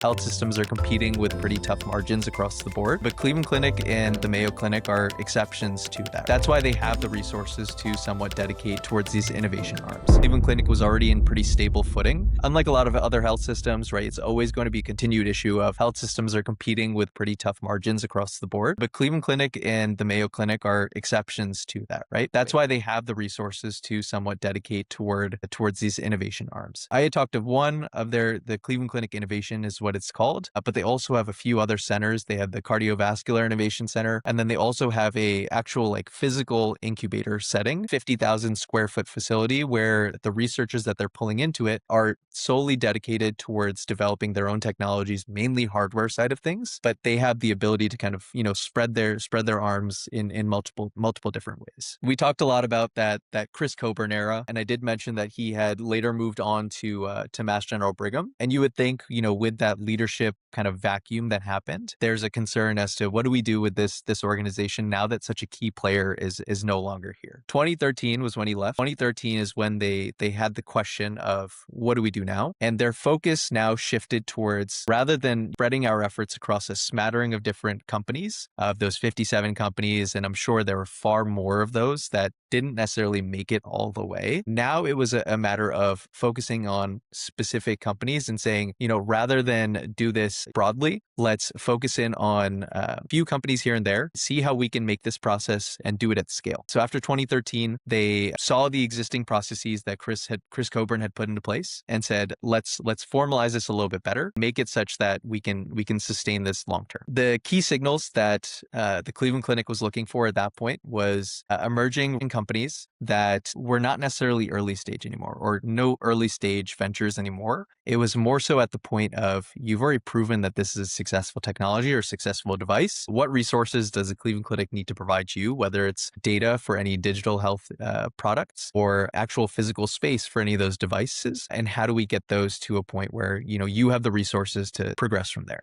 Health systems are competing with pretty tough margins across the board, but Cleveland Clinic and the Mayo Clinic are exceptions to that. That's why they have the resources to somewhat dedicate towards these innovation arms. Cleveland Clinic was already in pretty stable footing. Unlike a lot of other health systems, right, it's always going to be a continued issue of health systems are competing with pretty tough margins across the board, but Cleveland Clinic and the Mayo Clinic are exceptions to that, right? That's why they have the resources to somewhat dedicate towards these innovation arms. I had talked of one of the Cleveland Clinic Innovation is what it's called, but they also have a few other centers. They have the Cardiovascular Innovation Center, and then they also have a actual like physical incubator setting, 50,000 square foot facility where the researchers that they're pulling into it are solely dedicated towards developing their own technologies, mainly hardware side of things, but they have the ability to kind of, spread their arms in multiple different ways. We talked a lot about that Chris Coburn era, and I did mention that he had later moved on to Mass General Brigham. And you would think, with that leadership kind of vacuum that happened, there's a concern as to what do we do with this organization now that such a key player is no longer here. 2013 was when he left. 2013 is when they had the question of what do we do now? And their focus now shifted towards, rather than spreading our efforts across a smattering of different companies, of those 57 companies, and I'm sure there were far more of those that didn't necessarily make it all the way. Now it was a matter of focusing on specific companies and saying, rather than do this broadly, let's focus in on a few companies here and there, see how we can make this process and do it at scale. So after 2013, they saw the existing processes that Chris Coburn had put into place and said, let's formalize this a little bit better, make it such that we can sustain this long term. The key signals that the Cleveland Clinic was looking for at that point was emerging companies that were not necessarily early stage anymore, or no early stage ventures anymore. It was more so at the point of, you've already proven that this is a successful technology or successful device. What resources does the Cleveland Clinic need to provide you, whether it's data for any digital health products or actual physical space for any of those devices? And how do we get those to a point where, you have the resources to progress from there?